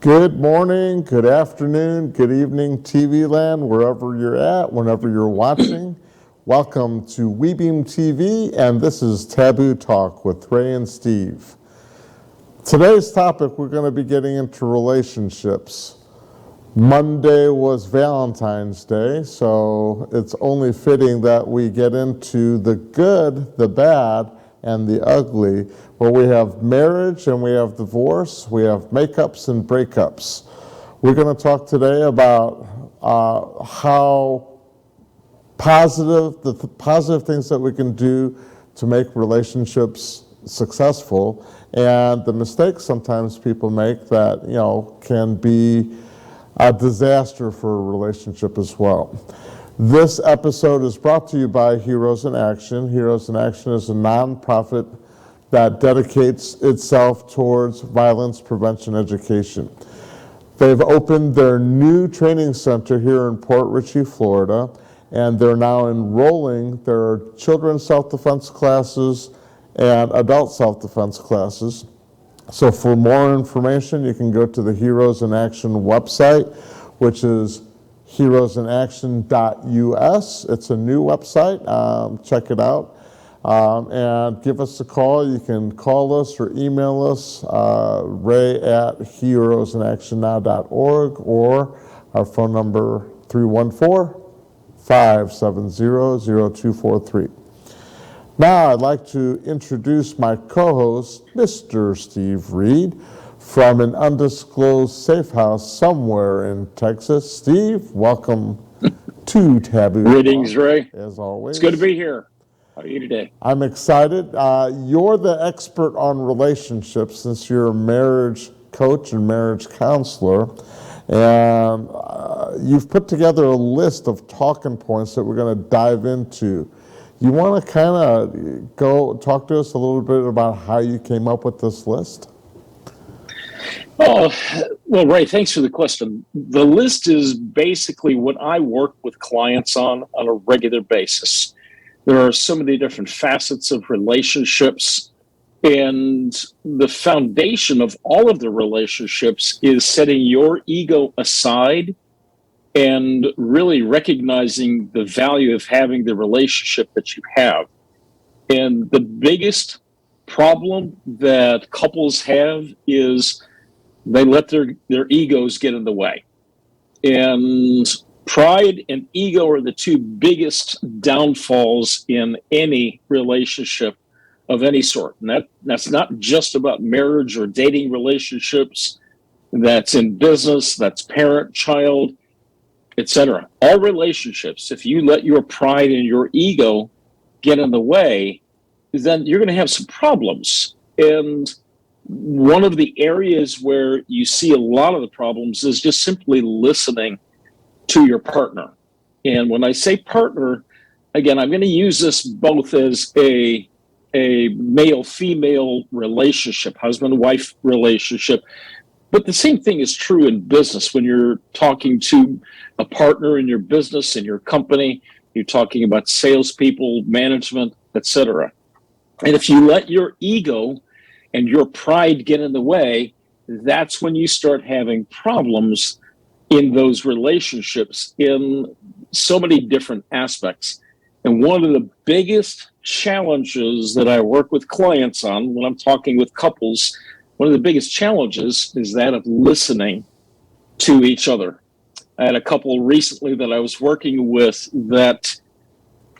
Good morning, good afternoon, good evening, TV land, wherever you're at, whenever you're watching. Welcome to WeBeam TV, and this is Taboo Talk with Ray and Steve. Today's topic, we're going to be getting into relationships. Monday was Valentine's Day, so it's only fitting that we get into the good, the bad, and the ugly, where we have marriage and we have divorce, we have makeups and breakups. We're going to talk today about how the positive things that we can do to make relationships successful, and the mistakes sometimes people make that can be a disaster for a relationship as well. This episode is brought to you by Heroes in Action. Heroes in Action is a nonprofit that dedicates itself towards violence prevention education. They've opened their new training center here in Port Richey, Florida, and they're now enrolling their children's self-defense classes and adult self-defense classes. So for more information, you can go to the Heroes in Action website, which is heroesinaction.us. It's a new website. Check it out and give us a call. You can call us or email us, ray@heroesinactionnow.org, or our phone number 314-570-0243. Now I'd like to introduce my co-host, Mr. Steve Reed, from an undisclosed safe house somewhere in Texas. Steve, welcome to Taboo. Greetings, Ray. As always. It's good to be here. How are you today? I'm excited. You're the expert on relationships since you're a marriage coach and marriage counselor. And you've put together a list of talking points that we're going to dive into. You want to kind of go talk to us a little bit about how you came up with this list? Oh, well, Ray, thanks for the question. The list is basically what I work with clients on a regular basis. There are so many different facets of relationships, and the foundation of all of the relationships is setting your ego aside and really recognizing the value of having the relationship that you have. And the biggest problem that couples have is they let their egos get in the way. And pride and ego are the two biggest downfalls in any relationship of any sort. And that's not just about marriage or dating relationships. That's in business, that's parent-child, etc. All relationships, if you let your pride and your ego get in the way, then you're going to have some problems. And one of the areas where you see a lot of the problems is just simply listening to your partner. And when I say partner, again, I'm going to use this both as a male-female relationship, husband-wife relationship. But the same thing is true in business. When you're talking to a partner in your business, in your company, you're talking about salespeople, management, etc. And if you let your ego and your pride get in the way, that's when you start having problems in those relationships in so many different aspects. And one of the biggest challenges that I work with clients on when I'm talking with couples, one of the biggest challenges is that of listening to each other. I had a couple recently that I was working with that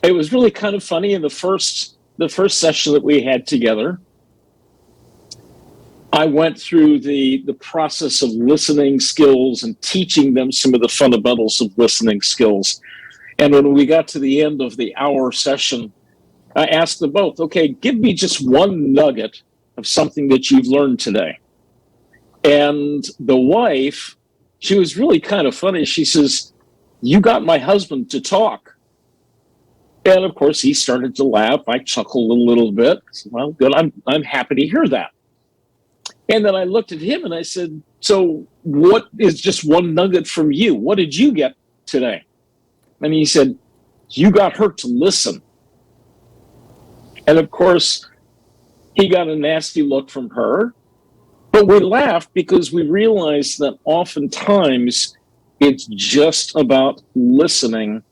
it was really kind of funny in the first session that we had together. I went through the process of listening skills and teaching them some of the fundamentals of listening skills. And when we got to the end of the hour session, I asked them both, okay, give me just one nugget of something that you've learned today. And the wife, she was really kind of funny. She says, you got my husband to talk. And of course, he started to laugh. I chuckled a little bit. I said, well, good. I'm happy to hear that. And then I looked at him and I said, so what is just one nugget from you? What did you get today? And he said, you got her to listen. And of course, he got a nasty look from her. But we laugh because we realize that oftentimes it's just about listening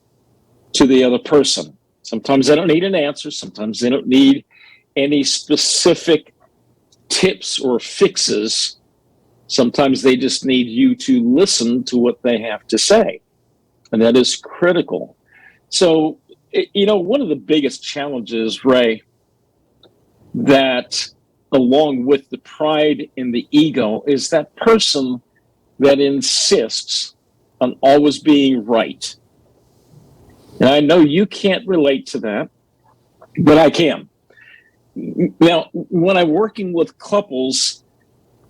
to the other person. Sometimes they don't need an answer. Sometimes they don't need any specific tips or fixes. Sometimes they just need you to listen to what they have to say. And that is critical. So, one of the biggest challenges, Ray, that along with the pride and the ego is that person that insists on always being right. And I know you can't relate to that, but I can. Now, when I'm working with couples,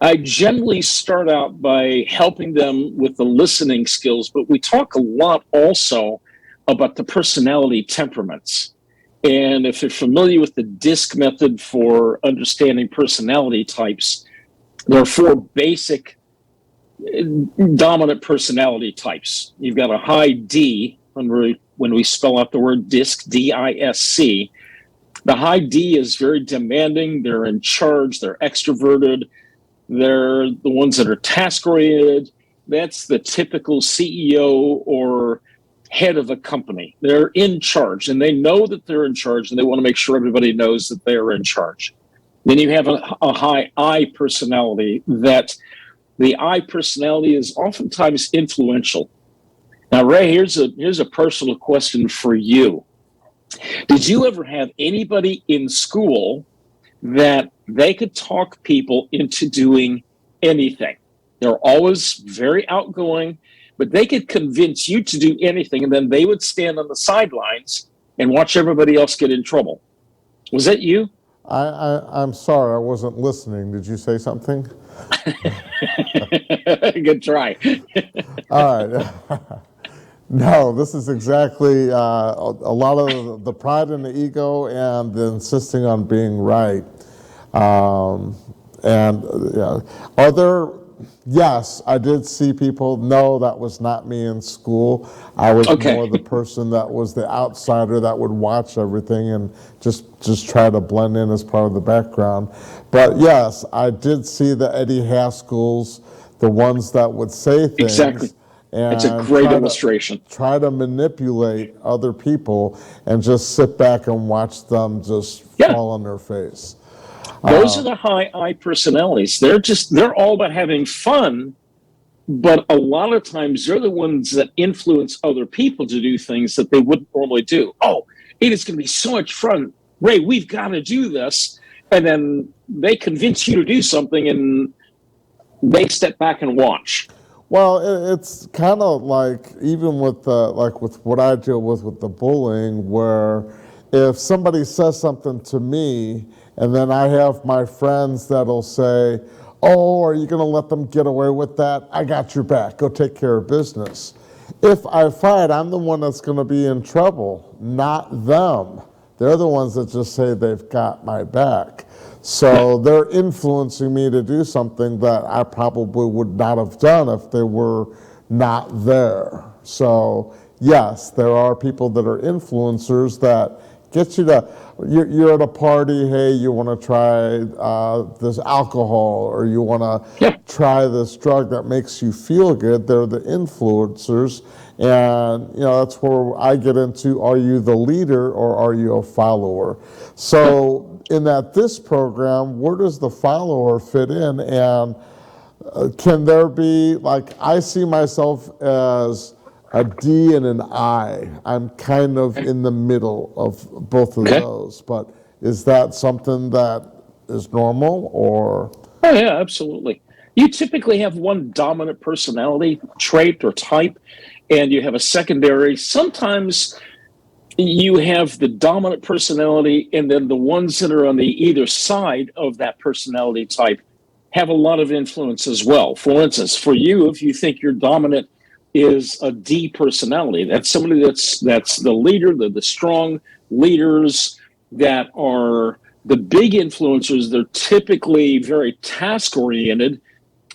I generally start out by helping them with the listening skills, but we talk a lot also about the personality temperaments. And if you're familiar with the DISC method for understanding personality types, there are four basic dominant personality types. You've got a high D, when we spell out the word DISC, D-I-S-C. The high D is very demanding. They're in charge. They're extroverted. They're the ones that are task-oriented. That's the typical CEO or head of a company. They're in charge, and they know that they're in charge, and they want to make sure everybody knows that they're in charge. Then you have a high I personality. That the I personality is oftentimes influential. Now, Ray, here's a personal question for you. Did you ever have anybody in school that they could talk people into doing anything? They're always very outgoing, but they could convince you to do anything, and then they would stand on the sidelines and watch everybody else get in trouble. Was that you? I'm sorry, I wasn't listening. Did you say something? Good try. All right. No, this is exactly a lot of the pride and the ego and the insisting on being right. Are there, yes, I did see people. No, that was not me in school. I was more the person that was the outsider that would watch everything and just try to blend in as part of the background. But yes, I did see the Eddie Haskells, the ones that would say things. Exactly. It's a great illustration. Try to manipulate other people and just sit back and watch them just fall on their face. Those are the high I personalities. They're all about having fun, but a lot of times they're the ones that influence other people to do things that they wouldn't normally do. Oh, it is going to be so much fun. Ray, we've got to do this. And then they convince you to do something and they step back and watch. Well, it's kind of like even with with what I deal with the bullying, where if somebody says something to me, and then I have my friends that'll say, "Oh, are you going to let them get away with that? I got your back. Go take care of business." If I fight, I'm the one that's going to be in trouble, not them. They're the ones that just say they've got my back. So they're influencing me to do something that I probably would not have done if they were not there. So yes, there are people that are influencers that get you to, you're at a party, hey, you want to try this alcohol, or you want to try this drug that makes you feel good. They're the influencers. And that's where I get into, are you the leader or are you a follower? So in this program, where does the follower fit in? And can there be, I see myself as a D and an I. I'm kind of in the middle of both of those. But is that something that is normal, or? Oh, yeah, absolutely. You typically have one dominant personality trait or type, and you have a secondary. Sometimes you have the dominant personality, and then the ones that are on the either side of that personality type have a lot of influence as well. For instance, for you, if you think your dominant is a D personality, that's somebody that's the leader, the strong leaders that are the big influencers. They're typically very task-oriented,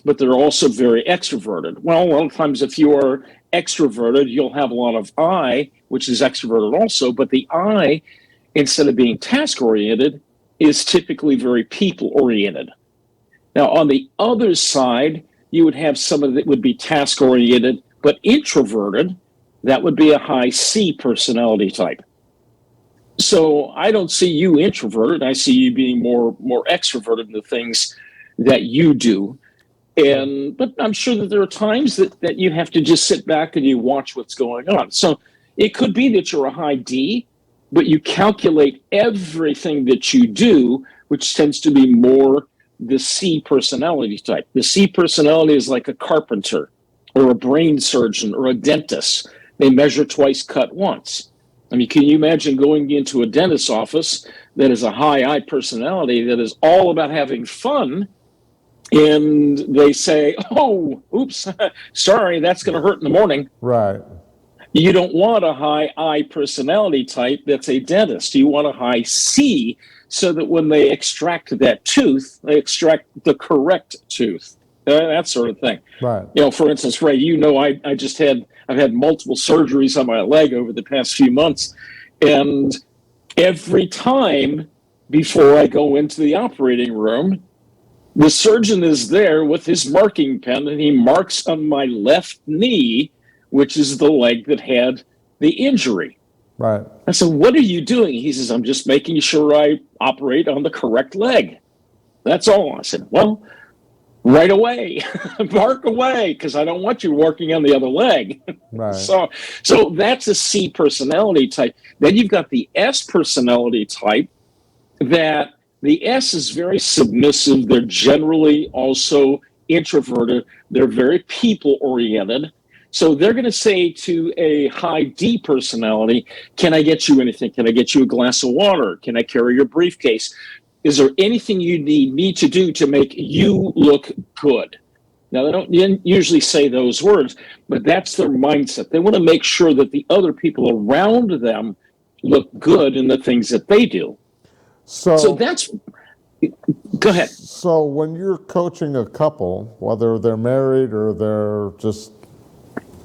but they're also very extroverted. Well, a lot of times if you are extroverted, you'll have a lot of I, which is extroverted also, but the I, instead of being task-oriented, is typically very people-oriented. Now, on the other side, you would have someone that would be task oriented but introverted. That would be a high C personality type. So I don't see you introverted. I see you being more extroverted in the things that you do. But I'm sure that there are times that you have to just sit back and you watch what's going on. So it could be that you're a high D, but you calculate everything that you do, which tends to be more the C personality type. The C personality is like a carpenter or a brain surgeon or a dentist. They measure twice, cut once. I mean, can you imagine going into a dentist's office that is a high I personality that is all about having fun? And they say, oh, oops, sorry, that's going to hurt in the morning. Right. You don't want a high I personality type that's a dentist. You want a high C so that when they extract that tooth, they extract the correct tooth, that sort of thing. Right. For instance, Ray, I've had multiple surgeries on my leg over the past few months. And every time before I go into the operating room, the surgeon is there with his marking pen and he marks on my left knee, which is the leg that had the injury. Right. I said, what are you doing? He says, I'm just making sure I operate on the correct leg. That's all. I said, well, right away, mark away, because I don't want you working on the other leg. Right. So that's a C personality type. Then you've got the S personality type that the S is very submissive. They're generally also introverted. They're very people-oriented. So they're going to say to a high D personality, can I get you anything? Can I get you a glass of water? Can I carry your briefcase? Is there anything you need me to do to make you look good? Now, they don't usually say those words, but that's their mindset. They want to make sure that the other people around them look good in the things that they do. So that's, go ahead. So when you're coaching a couple, whether they're married or they're just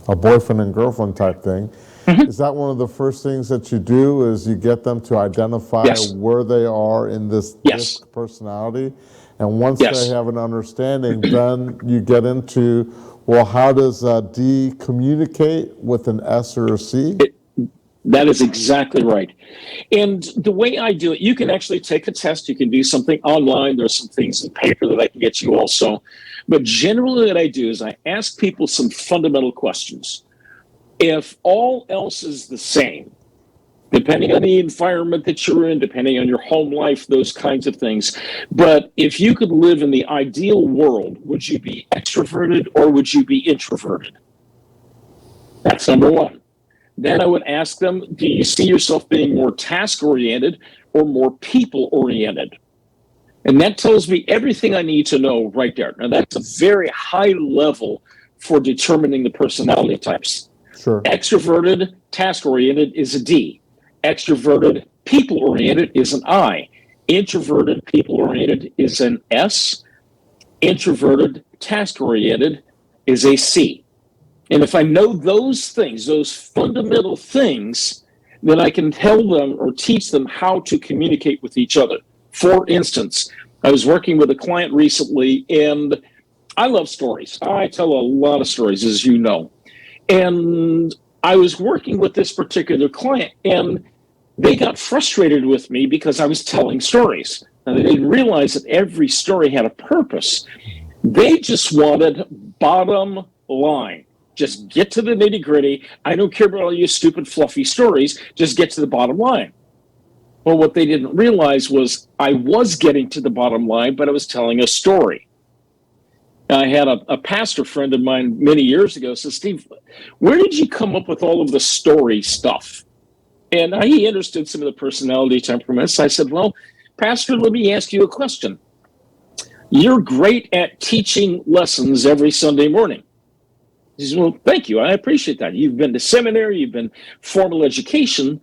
a boyfriend and girlfriend type thing, is that one of the first things that you do is you get them to identify where they are in this disc personality? And once they have an understanding, then you get into, well, how does a D communicate with an S or a C? That is exactly right. And the way I do it, you can actually take a test. You can do something online. There's some things in paper that I can get you also. But generally what I do is I ask people some fundamental questions. If all else is the same, depending on the environment that you're in, depending on your home life, those kinds of things. But if you could live in the ideal world, would you be extroverted or would you be introverted? That's number one. Then I would ask them, do you see yourself being more task-oriented or more people-oriented? And that tells me everything I need to know right there. Now, that's a very high level for determining the personality types. Sure. Extroverted, task-oriented is a D. Extroverted, people-oriented is an I. Introverted, people-oriented is an S. Introverted, task-oriented is a C. And if I know those things, those fundamental things, then I can tell them or teach them how to communicate with each other. For instance, I was working with a client recently, and I love stories. I tell a lot of stories, as you know. And I was working with this particular client, and they got frustrated with me because I was telling stories. And they didn't realize that every story had a purpose. They just wanted bottom line. Just get to the nitty gritty. I don't care about all your stupid, fluffy stories. Just get to the bottom line. Well, what they didn't realize was I was getting to the bottom line, but I was telling a story. I had a pastor friend of mine many years ago said, Steve, where did you come up with all of the story stuff? And he understood some of the personality temperaments. I said, well, Pastor, let me ask you a question. You're great at teaching lessons every Sunday morning. He says, well, thank you. I appreciate that. You've been to seminary, you've been formal education.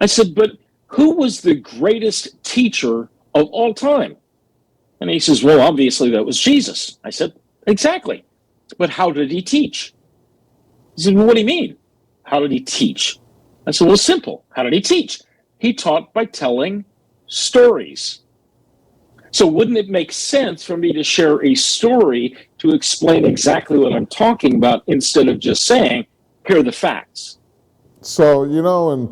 I said, but who was the greatest teacher of all time? And he says, well, obviously that was Jesus. I said, exactly. But how did he teach? He said, well, what do you mean? How did he teach? I said, well, simple. How did he teach? He taught by telling stories. So wouldn't it make sense for me to share a story to explain exactly what I'm talking about instead of just saying, here are the facts? So, in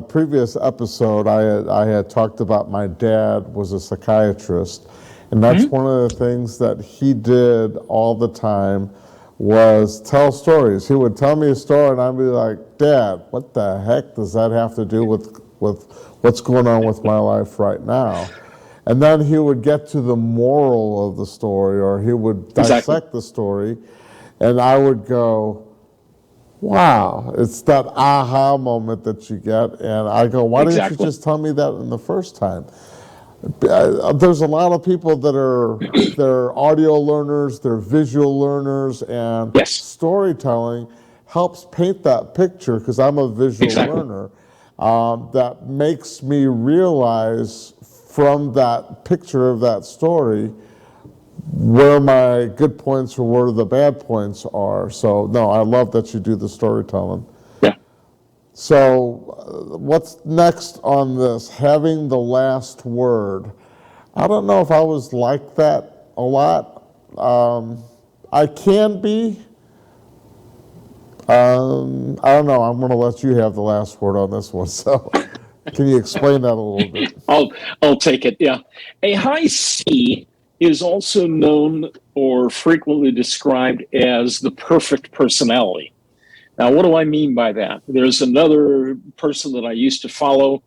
previous episode, I had talked about my dad was a psychiatrist, and that's Mm-hmm. one of the things that he did all the time was tell stories. He would tell me a story, and I'd be like, Dad, what the heck does that have to do with what's going on with my life right now? And then he would get to the moral of the story, or he would Exactly. dissect the story, and I would go, wow, it's that aha moment that you get. And I go, why didn't you Exactly. just tell me that in the first time? There's a lot of people that they're audio learners, they're visual learners, and Yes. storytelling helps paint that picture because I'm a visual Exactly. learner. That makes me realize from that picture of that story where my good points or where the bad points are. So, no, I love that you do the storytelling. Yeah. So, what's next on this? Having the last word. I don't know if I was like that a lot. I can be. I don't know. I'm going to let you have the last word on this one. So, can you explain that a little bit? I'll take it. Yeah. A high C is also known or frequently described as the perfect personality. Now, what do I mean by that? There's another person that I used to follow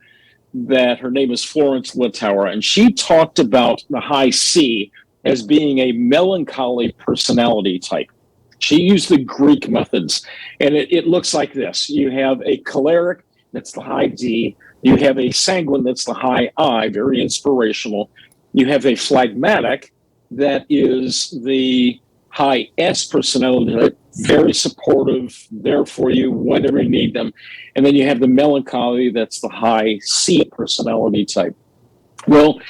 that her name is Florence Littauer, and she talked about the high C as being a melancholy personality type. She used the Greek methods, and it looks like this. You have a choleric, that's the high D. You have a sanguine, that's the high I, very inspirational. You have a phlegmatic, that is the high S personality, very supportive, there for you whenever you need them. And then you have the melancholy, that's the high C personality type. Well,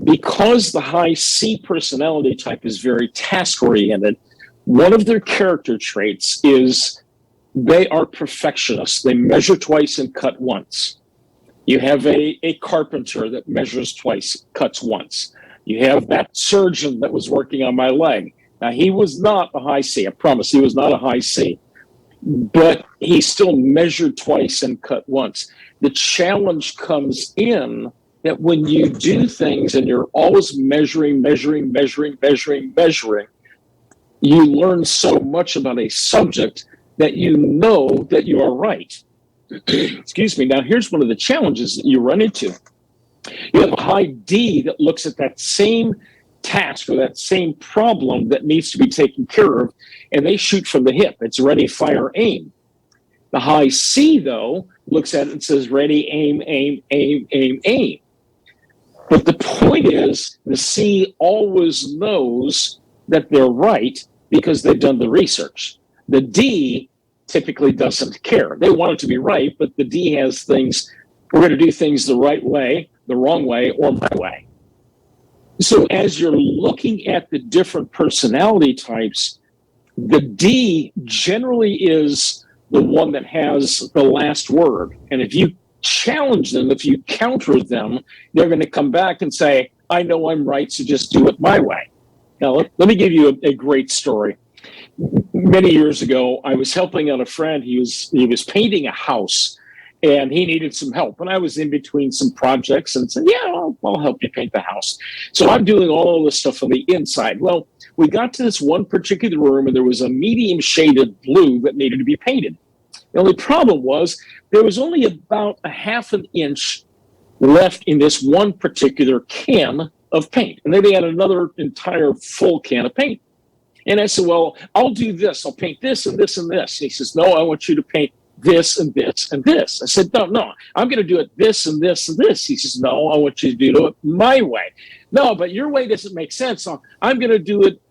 because the high C personality type is very task oriented, one of their character traits is they are perfectionists. They measure twice and cut once. You have a carpenter that measures twice, cuts once. You have that surgeon that was working on my leg. Now, he was not a high C. I promise he was not a high C, but he still measured twice and cut once. The challenge comes in that when you do things and you're always measuring, you learn so much about a subject that you know that you are right. Excuse me. Now, here's one of the challenges that you run into. You have a high D that looks at that same task or that same problem that needs to be taken care of, and they shoot from the hip. It's ready, fire, aim. The high C, though, looks at it and says ready, aim, aim, aim, aim, aim. But the point is, the C always knows that they're right because they've done the research. The D typically doesn't care. They want it to be right, but the D has things, we're going to do things the right way, the wrong way, or my way. So as you're looking at the different personality types, the D generally is the one that has the last word. And if you challenge them, if you counter them, they're going to come back and say, I know I'm right, so just do it my way. Now, let me give you a great story. Many years ago, I was helping out a friend. He was painting a house, and he needed some help. And I was in between some projects and said, yeah, I'll help you paint the house. So I'm doing all this stuff on the inside. Well, we got to this one particular room, and there was a medium shaded blue that needed to be painted. The only problem was there was only about a half an inch left in this one particular can of paint. And then they had another entire full can of paint. And I said, well, I'll do this. I'll paint this and this and this. And he says, no, I want you to paint this and this and this. I said, no, I'm going to do it this and this and this. He says, no, I want you to do it my way. No, but your way doesn't make sense. So I'm going to do it.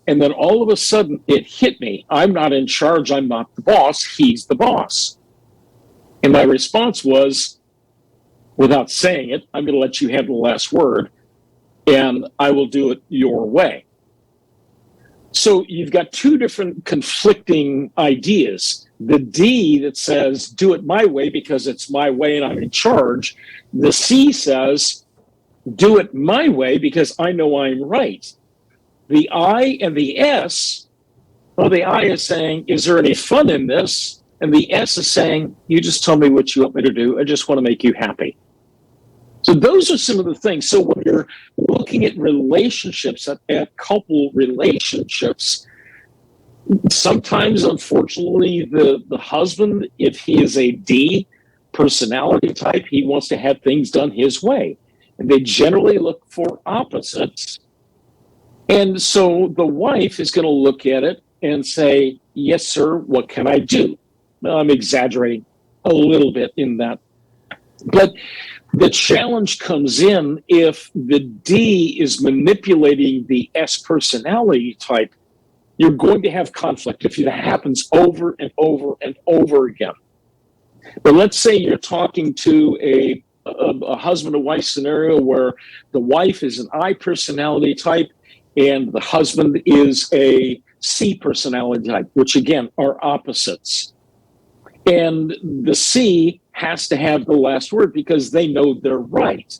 And then all of a sudden it hit me. I'm not in charge. I'm not the boss. He's the boss. And my response was, without saying it, I'm going to let you have the last word, and I will do it your way. So you've got two different conflicting ideas. The D that says, do it my way because it's my way and I'm in charge. The C says, do it my way because I know I'm right. The I and the S, well, the I is saying, is there any fun in this? And the S is saying, you just tell me what you want me to do. I just want to make you happy. So those are some of the things. So when you're looking at relationships, at couple relationships, sometimes, unfortunately, the husband, if he is a D personality type, he wants to have things done his way. And they generally look for opposites. And so the wife is going to look at it and say, yes, sir, what can I do? Now, I'm exaggerating a little bit in that. But the challenge comes in if the D is manipulating the S personality type, you're going to have conflict if it happens over and over and over again. But let's say you're talking to a husband and wife scenario where the wife is an I personality type and the husband is a C personality type, which again are opposites. And the C has to have the last word because they know they're right.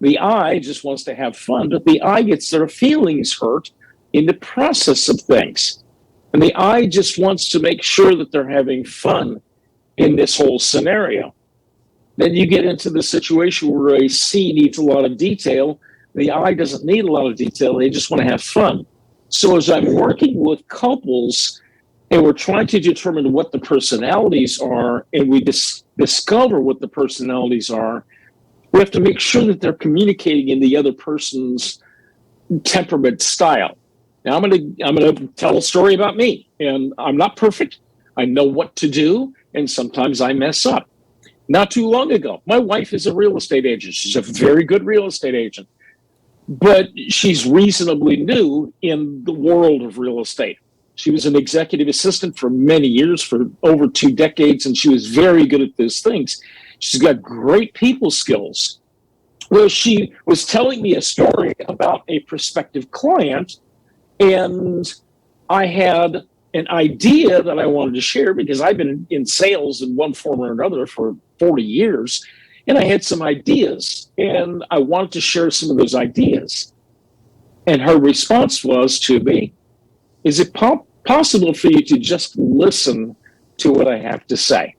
The I just wants to have fun, but the I gets their feelings hurt in the process of things. And the I just wants to make sure that they're having fun in this whole scenario. Then you get into the situation where a C needs a lot of detail. The I doesn't need a lot of detail. They just want to have fun. So as I'm working with couples and we're trying to determine what the personalities are and we discover what the personalities are, we have to make sure that they're communicating in the other person's temperament style. Now I'm going to tell a story about me, and I'm not perfect. I know what to do, and sometimes I mess up. Not too long ago, my wife is a real estate agent. She's a very good real estate agent, but she's reasonably new in the world of real estate. She was an executive assistant for many years, for over 2 decades, and she was very good at those things. She's got great people skills. Well, she was telling me a story about a prospective client, and I had an idea that I wanted to share because I've been in sales in one form or another for 40 years, and I had some ideas, and I wanted to share some of those ideas. And her response was to me, is it possible for you to just listen to what I have to say?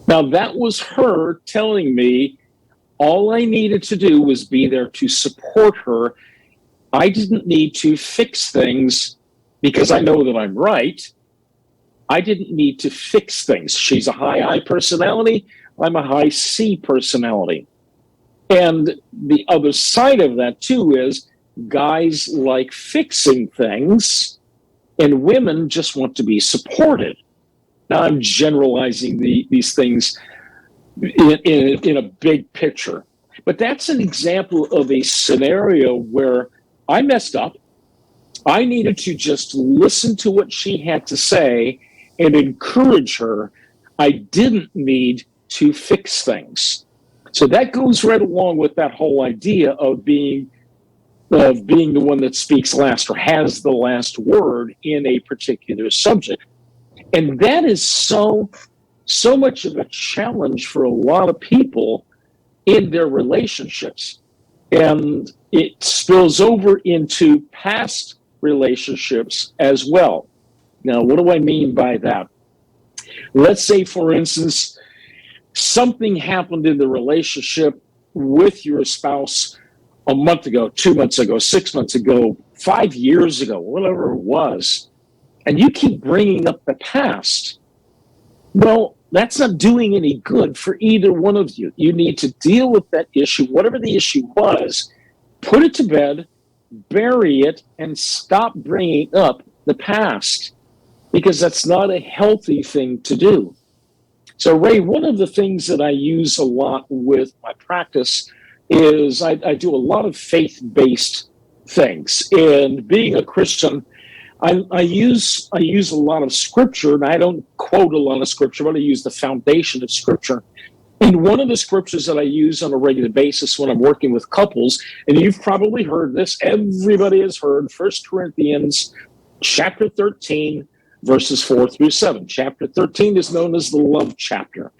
Now, that was her telling me all I needed to do was be there to support her. I didn't need to fix things because I know that I'm right. I didn't need to fix things. She's a high I personality. I'm a high C personality. And the other side of that, too, is guys like fixing things and women just want to be supported. Now, I'm generalizing these things in a big picture. But that's an example of a scenario where I messed up. I needed to just listen to what she had to say and encourage her. I didn't need to fix things. So that goes right along with that whole idea of being the one that speaks last or has the last word in a particular subject. And that is so much of a challenge for a lot of people in their relationships. And it spills over into past relationships as well. Now, what do I mean by that? Let's say, for instance, something happened in the relationship with your spouse a month ago, 2 months ago, 6 months ago, 5 years ago, whatever it was, and you keep bringing up the past. Well, that's not doing any good for either one of you. You need to deal with that issue, whatever the issue was, put it to bed, bury it, and stop bringing up the past, because that's not a healthy thing to do. So, Ray, one of the things that I use a lot with my practice is I do a lot of faith-based things. And being a Christian, I use a lot of scripture, and I don't quote a lot of scripture, but I use the foundation of scripture. And one of the scriptures that I use on a regular basis when I'm working with couples, and you've probably heard this, everybody has heard 1 Corinthians chapter 13, verses 4 through 7. Chapter 13 is known as the love chapter.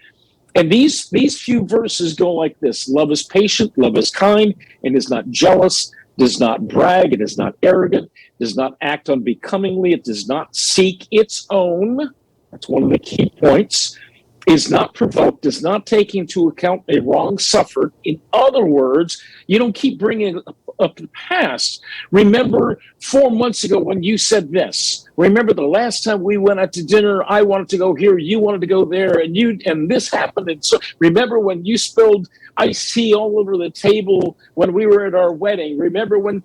And these few verses go like this: love is patient, love is kind, and is not jealous, does not brag, it is not arrogant, does not act unbecomingly, it does not seek its own. That's one of the key points. Is not provoked, does not take into account a wrong suffered. In other words, you don't keep bringing up the past. Remember 4 months ago when you said this. Remember the last time we went out to dinner, I wanted to go here, you wanted to go there, and this happened. And so remember when you spilled iced tea all over the table when we were at our wedding. Remember when,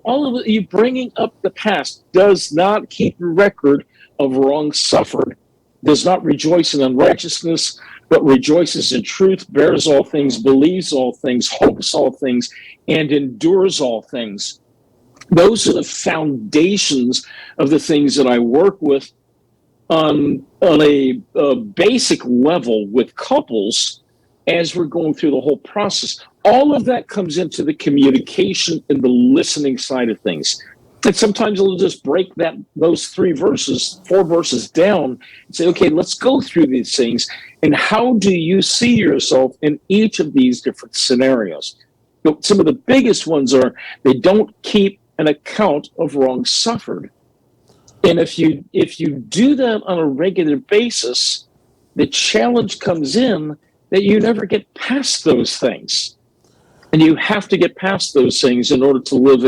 all of you bringing up the past does not keep record of wrong suffered. Does not rejoice in unrighteousness, but rejoices in truth, bears all things, believes all things, hopes all things, and endures all things. Those are the foundations of the things that I work with on a basic level with couples as we're going through the whole process. All of that comes into the communication and the listening side of things. And sometimes it'll just break those 4 verses down and say, okay, let's go through these things. And how do you see yourself in each of these different scenarios? Some of the biggest ones are they don't keep an account of wrong suffered. And if you do that on a regular basis, the challenge comes in that you never get past those things. And you have to get past those things in order to live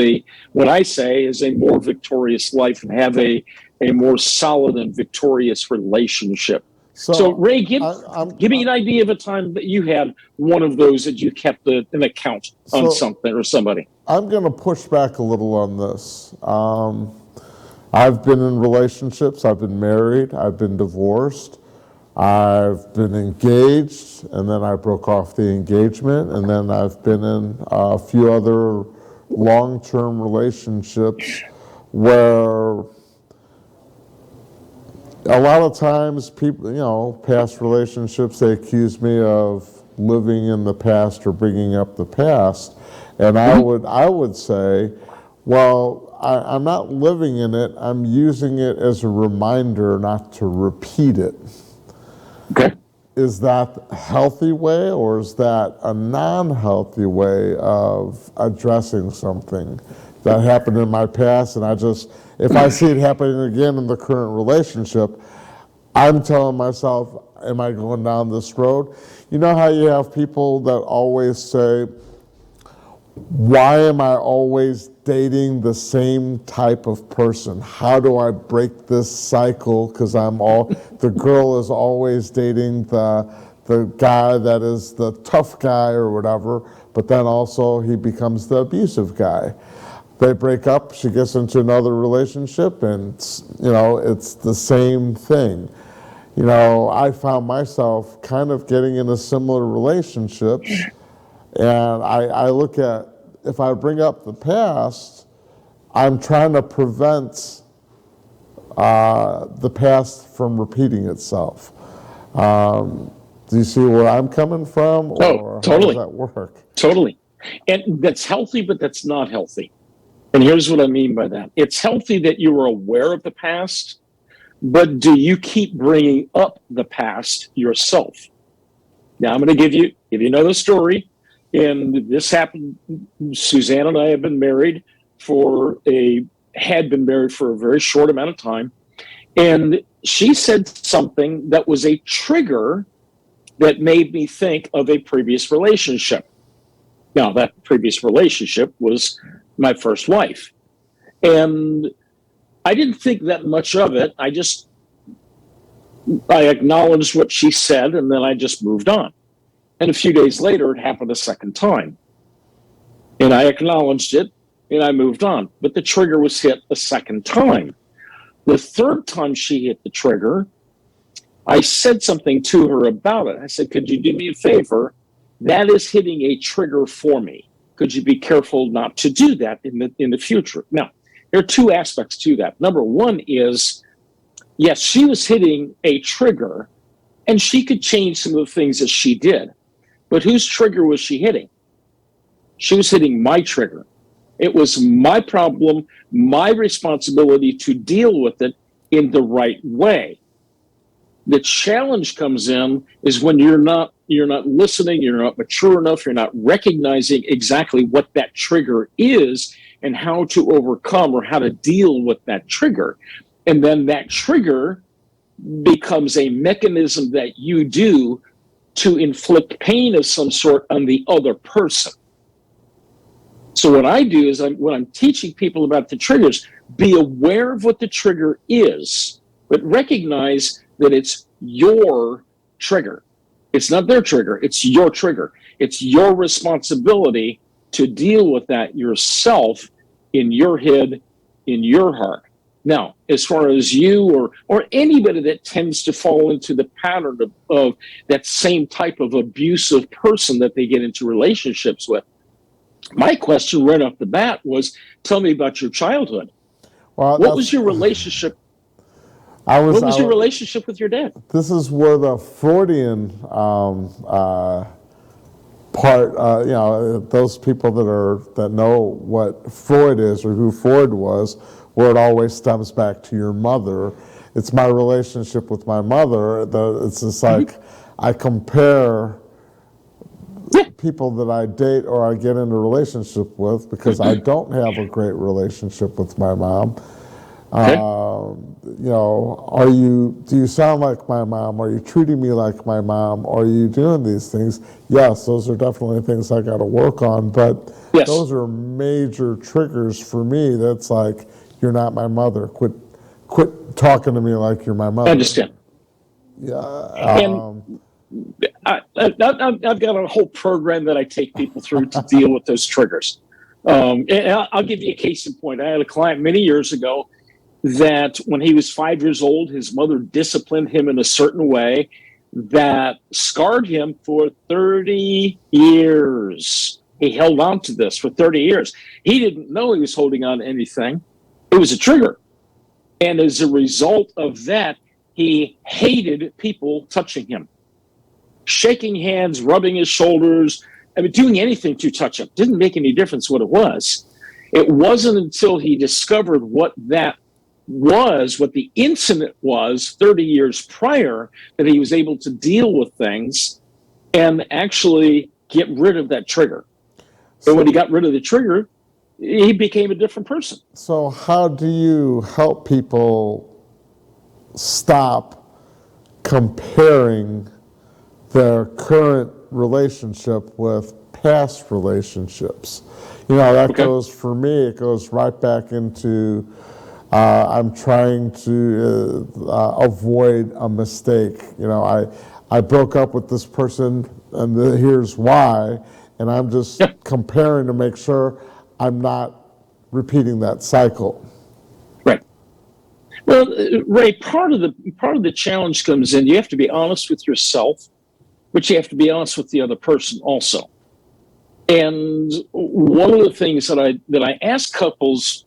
what I say is a more victorious life and have a more solid and victorious relationship. So Ray, give me an idea of a time that you had one of those that you kept an account on something or somebody. I'm going to push back a little on this. I've been in relationships, I've been married, I've been divorced. I've been engaged, and then I broke off the engagement, and then I've been in a few other long-term relationships where a lot of times people, past relationships, they accuse me of living in the past or bringing up the past, and I would say, well, I'm not living in it, I'm using it as a reminder not to repeat it. Okay. Is that a healthy way, or is that a non-healthy way of addressing something that happened in my past? And if I see it happening again in the current relationship, I'm telling myself, am I going down this road? You know how you have people that always say, why am I always dating the same type of person? How do I break this cycle? Because the girl is always dating the guy that is the tough guy or whatever, but then also he becomes the abusive guy. They break up, she gets into another relationship, and it's the same thing. I found myself kind of getting in a similar relationship. And I look at, if I bring up the past, I'm trying to prevent the past from repeating itself. Do you see where I'm coming from? Or totally. How does that work? Totally. And that's healthy, but that's not healthy. And here's what I mean by that. It's healthy that you are aware of the past, but do you keep bringing up the past yourself? Now, I'm going to give you another story. And this happened, Suzanne and I had been married for a very short amount of time. And she said something that was a trigger that made me think of a previous relationship. Now, that previous relationship was my first wife. And I didn't think that much of it. I acknowledged what she said, and then I just moved on. And a few days later, it happened a second time. And I acknowledged it, and I moved on. But the trigger was hit a second time. The third time she hit the trigger, I said something to her about it. I said, could you do me a favor? That is hitting a trigger for me. Could you be careful not to do that in the future? Now, there are two aspects to that. Number one is, yes, she was hitting a trigger, and she could change some of the things that she did. But whose trigger was she hitting? She was hitting my trigger. It was my problem, my responsibility to deal with it in the right way. The challenge comes in is when you're not listening, you're not mature enough, you're not recognizing exactly what that trigger is and how to overcome or how to deal with that trigger. And then that trigger becomes a mechanism that you do to inflict pain of some sort on the other person. So what I do is when I'm teaching people about the triggers, be aware of what the trigger is, but recognize that it's your trigger. It's not their trigger, it's your trigger. It's your responsibility to deal with that yourself in your head, in your heart. Now, as far as you or anybody that tends to fall into the pattern of that same type of abusive person that they get into relationships with, my question right off the bat was, tell me about your childhood. Well, What was your relationship? What was your relationship with your dad? This is where the Freudian part, those people that know what Freud is or who Freud was, where it always stems back to your mother. It's my relationship with my mother. It's just like I compare people that I date or I get into a relationship with because I don't have a great relationship with my mom. Okay. Do you sound like my mom? Are you treating me like my mom? Are you doing these things? Yes, those are definitely things I got to work on, but Yes. Those are major triggers for me. That's like, you're not my mother. Quit talking to me like you're my mother. I understand. Yeah. And I've got a whole program that I take people through to deal with those triggers. And I'll give you a case in point. I had a client many years ago that when he was 5 years old, his mother disciplined him in a certain way that scarred him for 30 years. He held on to this for 30 years. He didn't know he was holding on to anything. It was a trigger. And as a result of that, he hated people touching him, shaking hands, rubbing his shoulders, doing anything to touch him. Didn't make any difference what it was. It wasn't until he discovered what that was, what the incident was 30 years prior, that he was able to deal with things and actually get rid of that trigger. So when he got rid of the trigger, he became a different person. So how do you help people stop comparing their current relationship with past relationships? That goes, for me, it goes right back into I'm trying to avoid a mistake. I broke up with this person, and here's why, and I'm just comparing to make sure I'm not repeating that cycle. Right. Well, Ray, part of the challenge comes in. You have to be honest with yourself, but you have to be honest with the other person also. And one of the things that I ask couples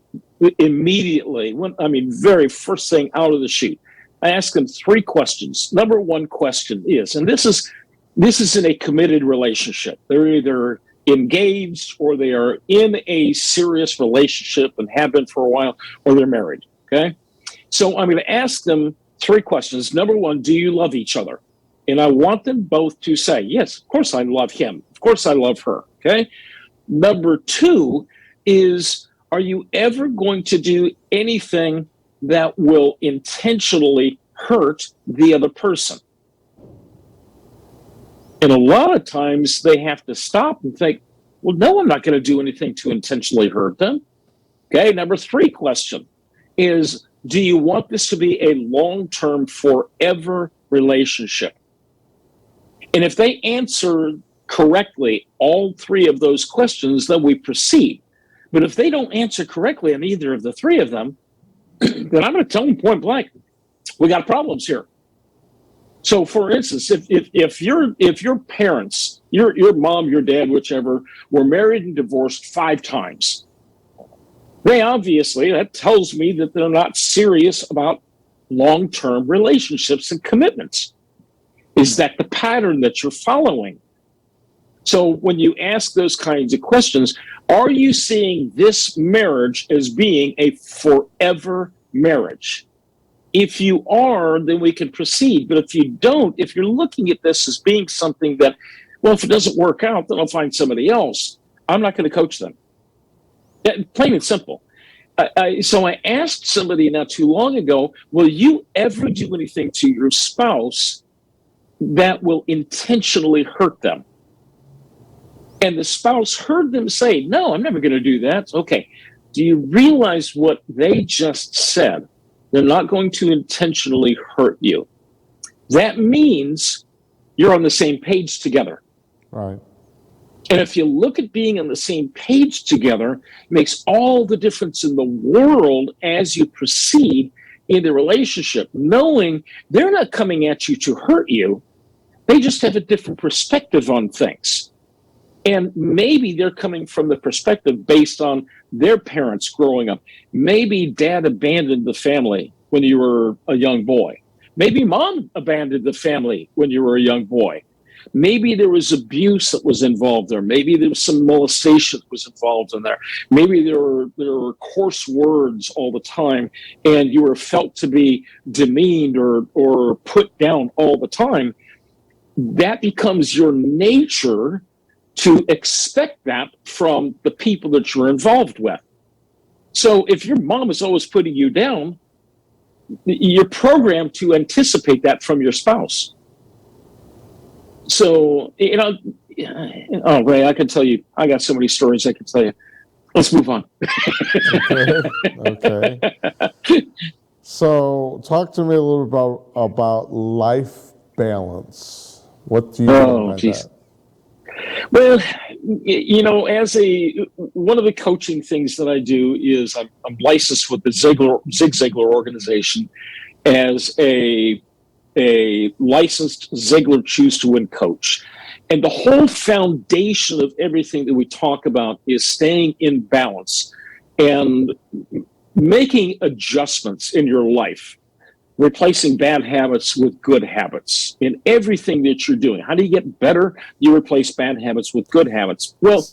immediately, very first thing out of the chute, I ask them 3 questions. Number 1 question is, and this is in a committed relationship. They're either engaged or they are in a serious relationship and have been for a while, or they're married. Okay. So I'm going to ask them 3 questions. Number 1, do you love each other? And I want them both to say, yes, of course I love him. Of course I love her. Okay. Number 2 is, are you ever going to do anything that will intentionally hurt the other person? And a lot of times they have to stop and think, well, no, I'm not going to do anything to intentionally hurt them. Okay. Number 3 question is, do you want this to be a long-term, forever relationship? And if they answer correctly all 3 of those questions, then we proceed. But if they don't answer correctly on either of the 3 of them, then I'm going to tell them point blank, we got problems here. So, for instance, if your parents, your mom, your dad, whichever, were married and divorced 5 times, that tells me that they're not serious about long-term relationships and commitments. Is that the pattern that you're following? So when you ask those kinds of questions, are you seeing this marriage as being a forever marriage? If you are, then we can proceed. But if you don't, if you're looking at this as being something that, well, if it doesn't work out, then I'll find somebody else, I'm not going to coach them. Plain and simple. So I asked somebody not too long ago, will you ever do anything to your spouse that will intentionally hurt them? And the spouse heard them say, no, I'm never going to do that. Okay. Do you realize what they just said? They're not going to intentionally hurt you. That means you're on the same page together. Right. And if you look at being on the same page together, it makes all the difference in the world as you proceed in the relationship, knowing they're not coming at you to hurt you. They just have a different perspective on things. And maybe they're coming from the perspective based on their parents growing up. Maybe dad abandoned the family when you were a young boy. Maybe mom abandoned the family when you were a young boy. Maybe there was abuse that was involved there. Maybe there was some molestation that was involved in there. Maybe there were coarse words all the time, and you were felt to be demeaned or put down all the time. That becomes your nature to expect that from the people that you're involved with. So if your mom is always putting you down, you're programmed to anticipate that from your spouse. So, oh, Ray, I can tell you, I got so many stories I can tell you. Let's move on. Okay. So talk to me a little about life balance. What do you mean by that? Well, as one of the coaching things that I do is I'm licensed with the Zig Ziglar organization as a licensed Ziglar Choose to Win coach. And the whole foundation of everything that we talk about is staying in balance and making adjustments in your life, replacing bad habits with good habits in everything that you're doing. How do you get better? You replace bad habits with good habits. Well,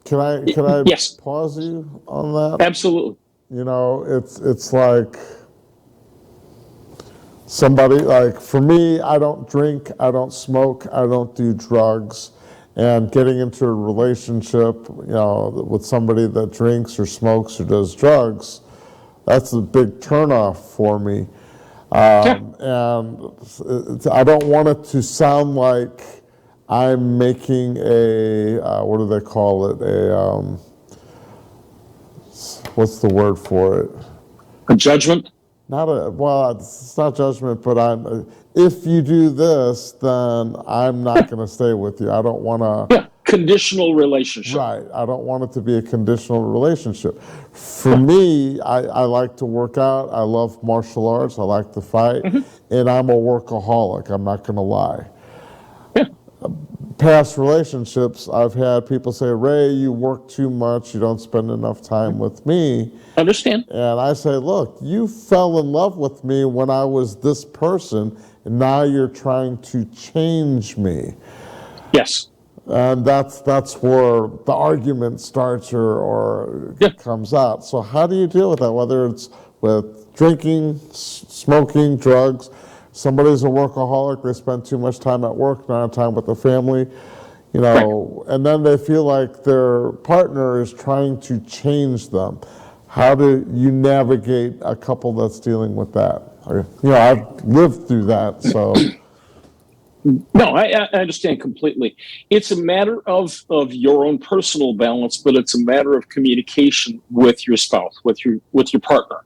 can I yes. Pause you on that? Absolutely. It's like somebody, like for me, I don't drink, I don't smoke, I don't do drugs. And getting into a relationship, with somebody that drinks or smokes or does drugs, that's a big turnoff for me. And I don't want it to sound like I'm making what do they call it? What's the word for it? A judgment? It's not judgment, but if you do this, then I'm not going to stay with you. I don't want to. Yeah, conditional relationship. Right. I don't want it to be a conditional relationship. For me, I like to work out. I love martial arts. I like to fight. Mm-hmm. And I'm a workaholic. I'm not going to lie. Yeah. Past relationships, I've had people say, Ray, you work too much. You don't spend enough time with me. Understand. And I say, look, you fell in love with me when I was this person, and now you're trying to change me. Yes. And that's where the argument starts or comes out. So how do you deal with that, whether it's with drinking, smoking, drugs? Somebody's a workaholic, they spend too much time at work, not enough time with the family, right. And then they feel like their partner is trying to change them. How do you navigate a couple that's dealing with that? I've lived through that, so. No, I understand completely. It's a matter of your own personal balance, but it's a matter of communication with your spouse, with your partner.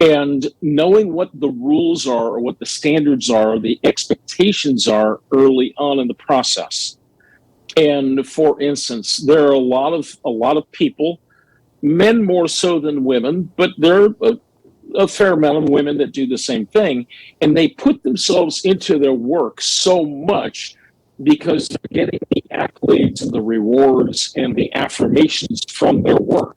And knowing what the rules are or what the standards are, the expectations are early on in the process. And for instance, there are a lot of people, men more so than women, but there are a fair amount of women that do the same thing. And they put themselves into their work so much because they're getting the accolades and the rewards and the affirmations from their work.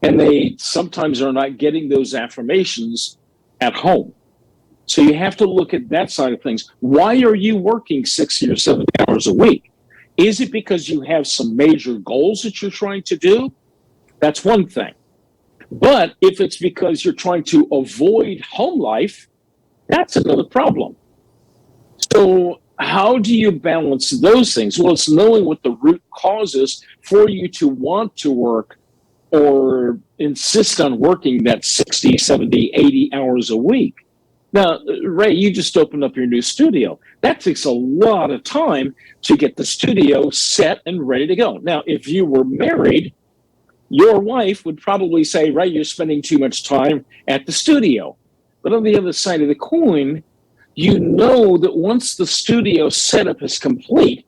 And they sometimes are not getting those affirmations at home. So you have to look at that side of things. Why are you working 60 or 70 hours a week? Is it because you have some major goals that you're trying to do? That's one thing. But if it's because you're trying to avoid home life, that's another problem. So how do you balance those things? Well, it's knowing what the root cause is for you to want to work or insist on working that 60, 70, 80 hours a week. Now, Ray, you just opened up your new studio. That takes a lot of time to get the studio set and ready to go. Now, if you were married, your wife would probably say, Ray, you're spending too much time at the studio. But on the other side of the coin, you know that once the studio setup is complete,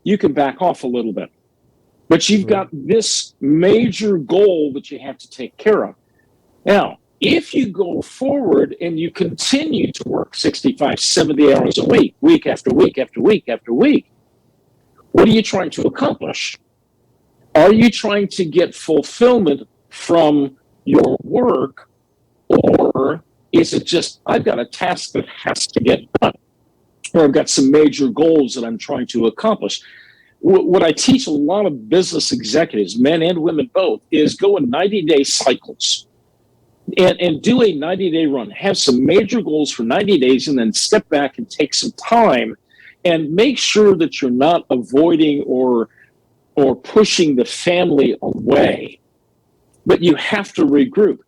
you can back off a little bit. But you've got this major goal that you have to take care of. Now, if you go forward and you continue to work 65, 70 hours a week after week after week after week, what are you trying to accomplish? Are you trying to get fulfillment from your work, or is it just, I've got a task that has to get done, or I've got some major goals that I'm trying to accomplish? What I teach a lot of business executives, men and women both, is go in 90-day cycles and do a 90-day run. Have some major goals for 90 days and then step back and take some time and make sure that you're not avoiding or pushing the family away. But you have to regroup.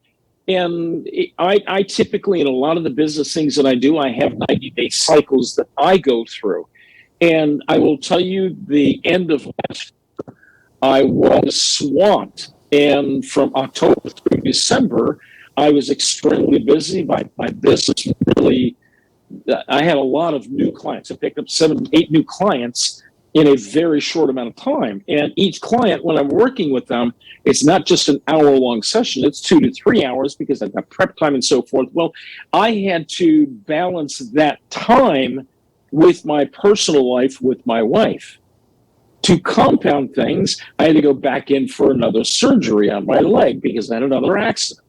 And I typically, in a lot of the business things that I do, I have 90-day cycles that I go through. And I will tell you, the end of last year, I was swamped. And from October through December, I was extremely busy. My business really, I had a lot of new clients. I picked up 7, 8 new clients in a very short amount of time. And each client, when I'm working with them, it's not just an hour-long session. It's 2 to 3 hours because I've got prep time and so forth. Well, I had to balance that time with my personal life with my wife. To compound things, I had to go back in for another surgery on my leg because I had another accident.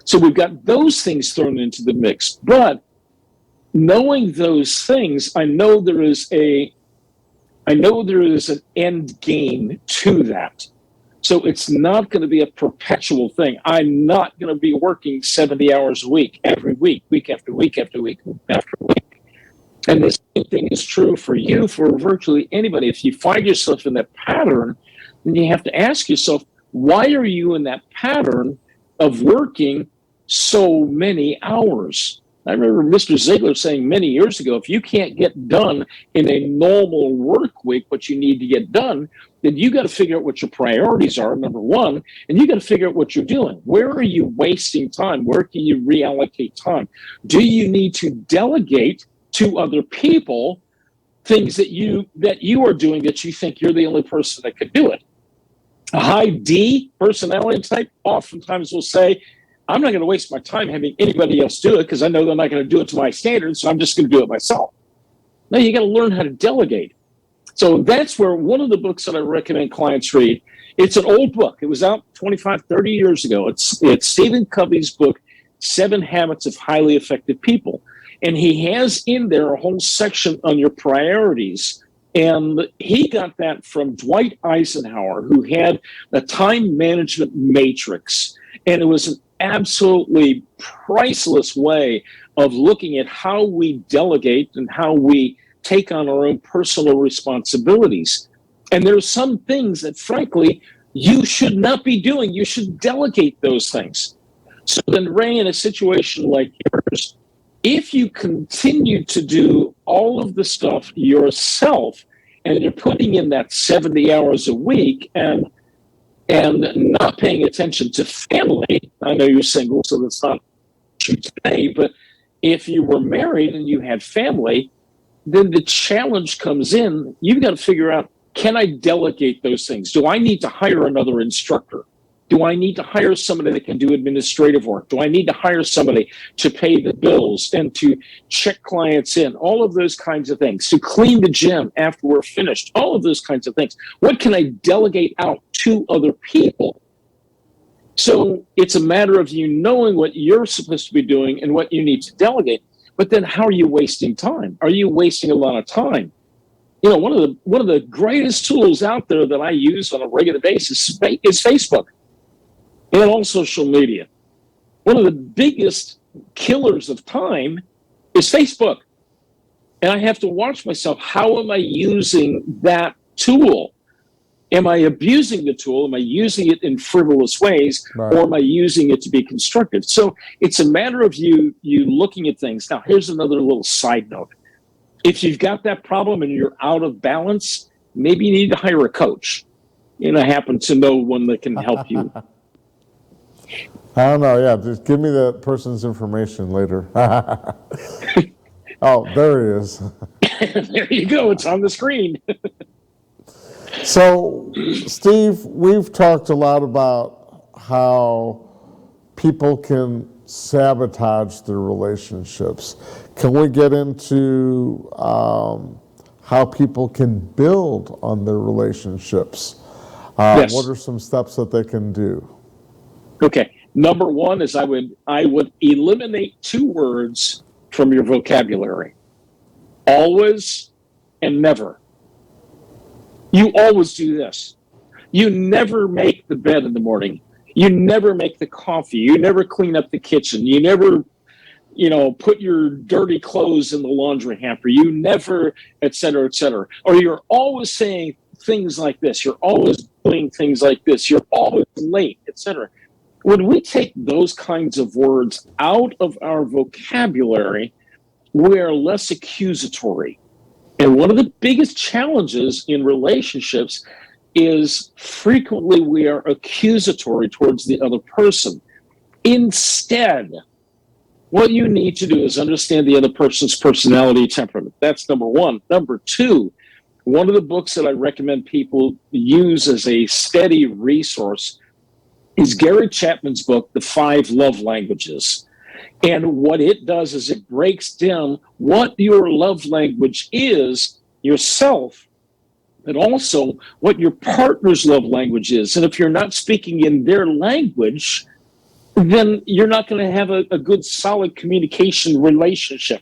So we've got those things thrown into the mix. But knowing those things, I know there is an end game to that. So it's not going to be a perpetual thing. I'm not going to be working 70 hours a week, every week, week after week after week after week. And the same thing is true for you, for virtually anybody. If you find yourself in that pattern, then you have to ask yourself, why are you in that pattern of working so many hours? I remember Mr. Ziegler saying many years ago, if you can't get done in a normal work week what you need to get done, then you got to figure out what your priorities are, number one, and you got to figure out what you're doing. Where are you wasting time? Where can you reallocate time? Do you need to delegate to other people things that you are doing that you think you're the only person that could do it? A high D personality type oftentimes will say, I'm not going to waste my time having anybody else do it because I know they're not going to do it to my standards, so I'm just going to do it myself. Now you got to learn how to delegate. So that's where one of the books that I recommend clients read, it's an old book. It was out 25, 30 years ago. It's Stephen Covey's book, 7 Habits of Highly Effective People. And he has in there a whole section on your priorities. And he got that from Dwight Eisenhower, who had a time management matrix. And it was an absolutely priceless way of looking at how we delegate and how we take on our own personal responsibilities. And there's some things that, frankly, you should not be doing. You should delegate those things. So then, Ray, in a situation like yours, if you continue to do all of the stuff yourself and you're putting in that 70 hours a week and not paying attention to family, I know you're single, so that's not true today, but if you were married and you had family, then the challenge comes in. You've got to figure out, can I delegate those things? Do I need to hire another instructor? Do I need to hire somebody that can do administrative work? Do I need to hire somebody to pay the bills and to check clients in? All of those kinds of things. To clean the gym after we're finished. All of those kinds of things. What can I delegate out to other people? So it's a matter of you knowing what you're supposed to be doing and what you need to delegate. But then how are you wasting time? Are you wasting a lot of time? You know, one of the greatest tools out there that I use on a regular basis is Facebook and all social media. one of the biggest killers of time is Facebook. And I have to watch myself. How am I using that tool? Am I abusing the tool? Am I using it in frivolous ways, Right. or am I using it to be constructive? So it's a matter of you looking at things. Now, here's another little side note. If you've got that problem and you're out of balance, maybe you need to hire a coach. I happen to know one that can help you. I don't know. Yeah, just give me that person's information later. Oh, there he is. There you go. It's on the screen. So, Steve, we've talked a lot about how people can sabotage their relationships. Can we get into how people can build on their relationships? Yes. What are some steps that they can do? Okay. Number one is I would eliminate 2 words from your vocabulary: always and never. You always do this. You never make the bed in the morning. You never make the coffee. You never clean up the kitchen. You never, put your dirty clothes in the laundry hamper. You never, et cetera, et cetera. Or you're always saying things like this. You're always doing things like this. You're always late, et cetera. When we take those kinds of words out of our vocabulary, we are less accusatory. And one of the biggest challenges in relationships is frequently we are accusatory towards the other person. Instead, what you need to do is understand the other person's personality temperament. That's number one. Number two, one of the books that I recommend people use as a steady resource is Gary Chapman's book, The 5 Love Languages. And what it does is it breaks down what your love language is yourself, but also what your partner's love language is. And if you're not speaking in their language, then you're not going to have a good, solid communication relationship.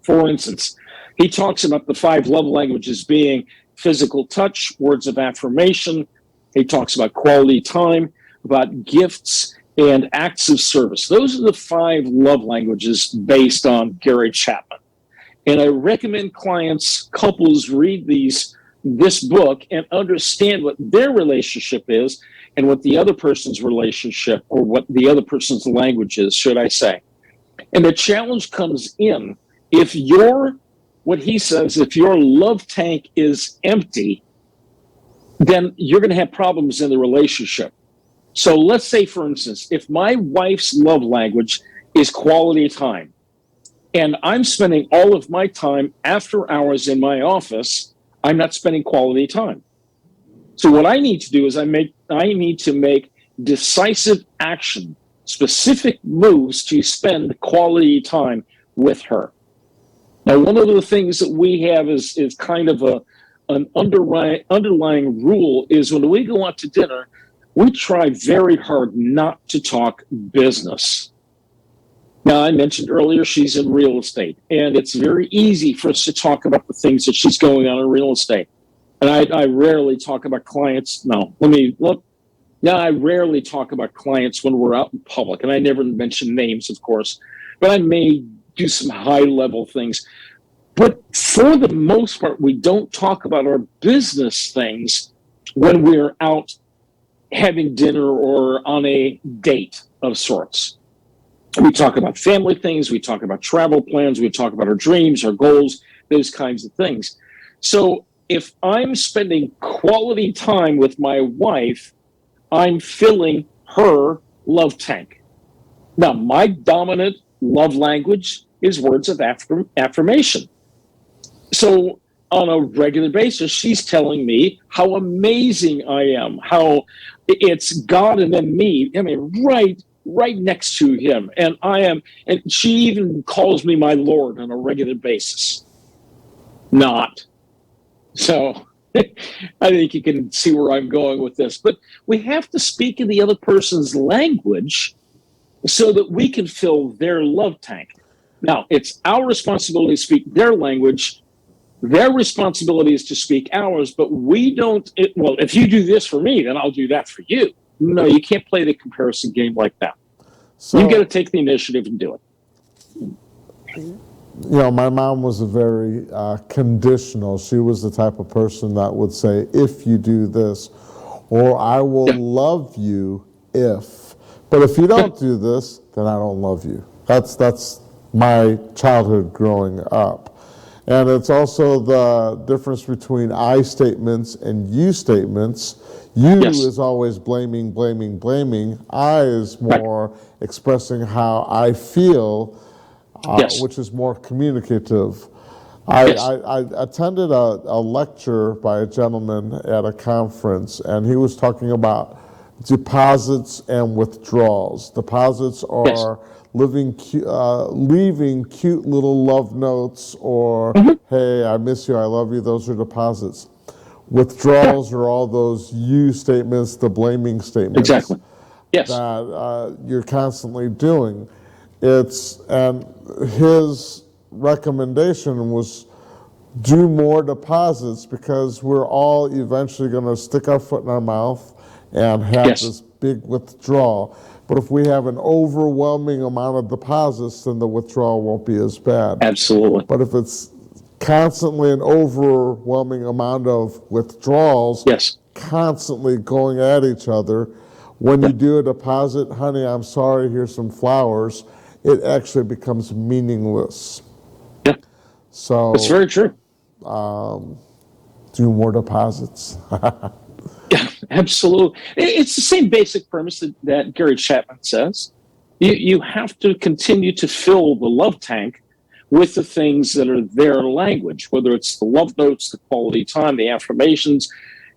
For instance, he talks about the 5 love languages being physical touch, words of affirmation. He talks about quality time, about gifts, and acts of service. Those are the 5 love languages based on Gary Chapman. And I recommend clients, couples read this book and understand what their relationship is and what the other person's relationship, or what the other person's language is, should I say. And the challenge comes in if what he says, if your love tank is empty, then you're going to have problems in the relationship. So let's say, for instance, if my wife's love language is quality time, and I'm spending all of my time after hours in my office, I'm not spending quality time. So what I need to do is I need to make decisive action, specific moves to spend quality time with her. Now, one of the things that we have is kind of an underlying rule is when we go out to dinner, we try very hard not to talk business. Now, I mentioned earlier she's in real estate, and it's very easy for us to talk about the things that she's going on in real estate. And I rarely talk about clients. I rarely talk about clients when we're out in public, and I never mention names, of course, but I may do some high-level things. But for the most part, we don't talk about our business things when we're out having dinner or on a date of sorts. We talk about family things, we talk about travel plans, we talk about our dreams, our goals, those kinds of things. So if I'm spending quality time with my wife, I'm filling her love tank. Now, my dominant love language is words of affirmation. So on a regular basis, she's telling me how amazing I am, how it's God and then me. I mean, right next to him. And she even calls me my Lord on a regular basis. Not. So I think you can see where I'm going with this. But we have to speak in the other person's language so that we can fill their love tank. Now, it's our responsibility to speak their language. Their responsibility is to speak ours, but we don't, if you do this for me, then I'll do that for you. No, you can't play the comparison game like that. So, You got to take the initiative and do it. my mom was a very conditional. She was the type of person that would say, if you do this, or I will love you if. But if you don't do this, then I don't love you. That's my childhood growing up. And it's also the difference between I statements and you statements. You is always blaming, blaming, blaming. I is more expressing how I feel, which is more communicative. I attended a lecture by a gentleman at a conference, and he was talking about deposits and withdrawals. Deposits are leaving cute little love notes, or hey, I miss you, I love you. Those are deposits. Withdrawals are all those you statements, the blaming statements that you're constantly doing. And his recommendation was do more deposits, because we're all eventually going to stick our foot in our mouth and have this big withdrawal. But if we have an overwhelming amount of deposits, then the withdrawal won't be as bad. Absolutely. But if it's constantly an overwhelming amount of withdrawals, constantly going at each other, when you do a deposit, honey, I'm sorry, here's some flowers, it actually becomes meaningless. Yeah. So it's very true. Do more deposits. Yeah, absolutely. It's the same basic premise that Gary Chapman says. You have to continue to fill the love tank with the things that are their language, whether it's the love notes, the quality time, the affirmations.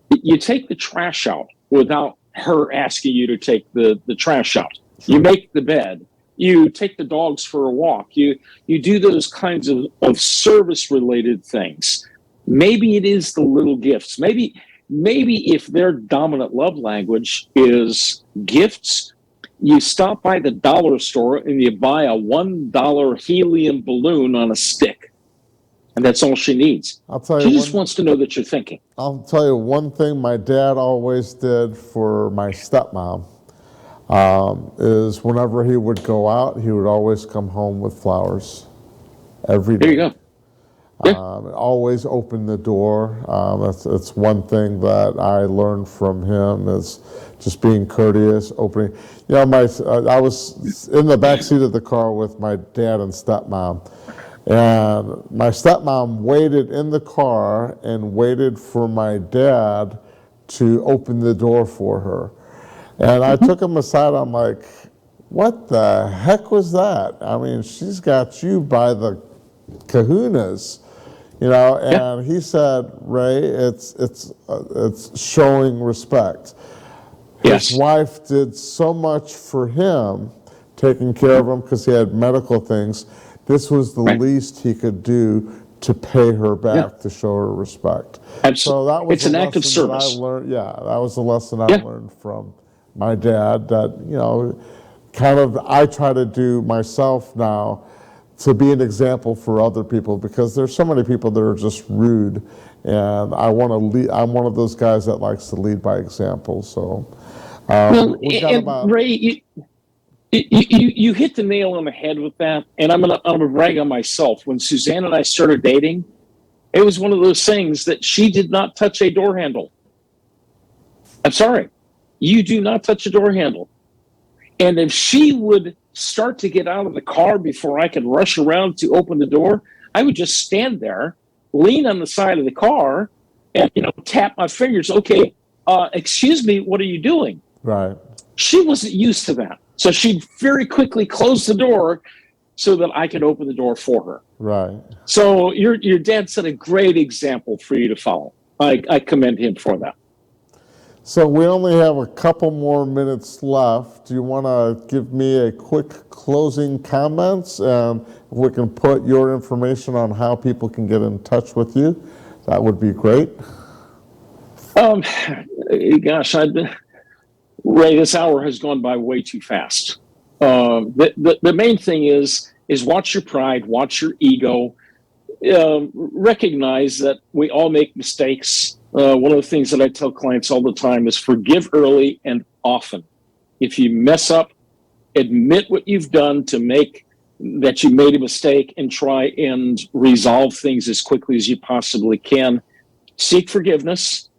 You take the trash out without her asking you to take the trash out. You make the bed. You take the dogs for a walk. You do those kinds of service-related things. Maybe it is the little gifts. Maybe if their dominant love language is gifts, you stop by the dollar store and you buy a $1 helium balloon on a stick. And that's all she needs. She just wants to know that you're thinking. I'll tell you one thing my dad always did for my stepmom is whenever he would go out, he would always come home with flowers every day. There you go. Always open the door. It's one thing that I learned from him is just being courteous, opening. I was in the back seat of the car with my dad and stepmom, and my stepmom waited in the car and waited for my dad to open the door for her. And I took him aside. I'm like, what the heck was that? I mean, she's got you by the kahunas. And he said, Ray, it's showing respect. His wife did so much for him, taking care of him because he had medical things. This was the least he could do to pay her back, to show her respect. Absolutely. So that was it's an act of service. That was the lesson I learned from my dad that, kind of I try to do myself now, to be an example for other people, because there's so many people that are just rude, and I want to lead. I'm one of those guys that likes to lead by example. So, Ray, you hit the nail on the head with that, and I'm gonna brag on myself. When Suzanne and I started dating, it was one of those things that she did not touch a door handle. I'm sorry, you do not touch a door handle, and if she would start to get out of the car before I could rush around to open the door, I would just stand there, lean on the side of the car, and tap my fingers. Okay, excuse me, what are you doing? Right. She wasn't used to that, so she'd very quickly close the door so that I could open the door for her. Right. So your dad set a great example for you to follow. I commend him for that. So we only have a couple more minutes left. Do you want to give me a quick closing comments? If we can put your information on how people can get in touch with you, that would be great. Gosh, Ray, this hour has gone by way too fast. The main thing is watch your pride, watch your ego, recognize that we all make mistakes. One of the things that I tell clients all the time is forgive early and often. If you mess up, admit what you've done to make that you made a mistake and try and resolve things as quickly as you possibly can. Seek forgiveness,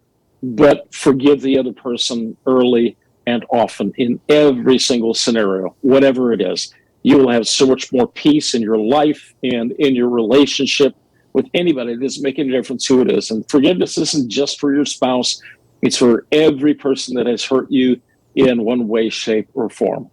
but forgive the other person early and often in every single scenario, whatever it is. You will have so much more peace in your life and in your relationship with anybody. It doesn't make any difference who it is. And forgiveness isn't just for your spouse, it's for every person that has hurt you in one way, shape, or form.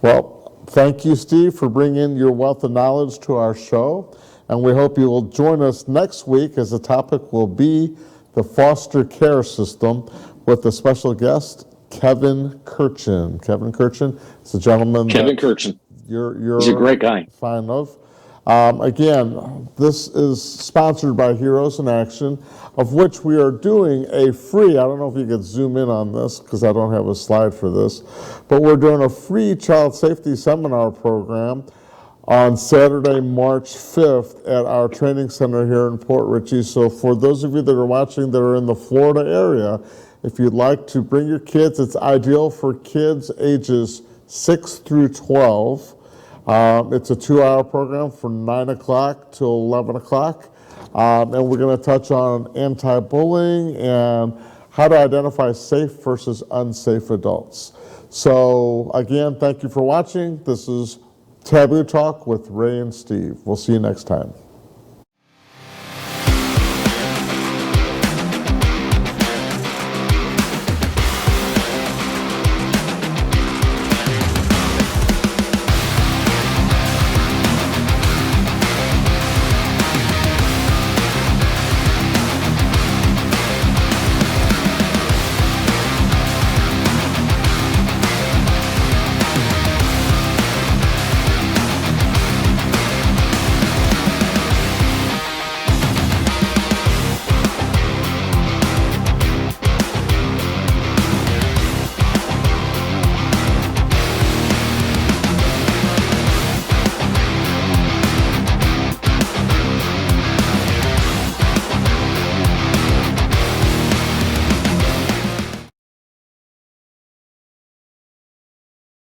Well, thank you, Steve, for bringing your wealth of knowledge to our show. And we hope you will join us next week, as the topic will be the foster care system, with a special guest, Kevin Kirchen. Kevin Kirchen is a gentleman Kevin that Kirchen. you're He's a great guy. fan of. Again, this is sponsored by Heroes in Action, of which we are doing a free, I don't know if you could zoom in on this because I don't have a slide for this, but we're doing a free child safety seminar program on Saturday, March 5th at our training center here in Port Richey. So for those of you that are watching that are in the Florida area, if you'd like to bring your kids, it's ideal for kids ages 6 through 12. It's a 2-hour program from 9 o'clock till 11 o'clock. And we're going to touch on anti-bullying and how to identify safe versus unsafe adults. So again, thank you for watching. This is Taboo Talk with Ray and Steve. We'll see you next time.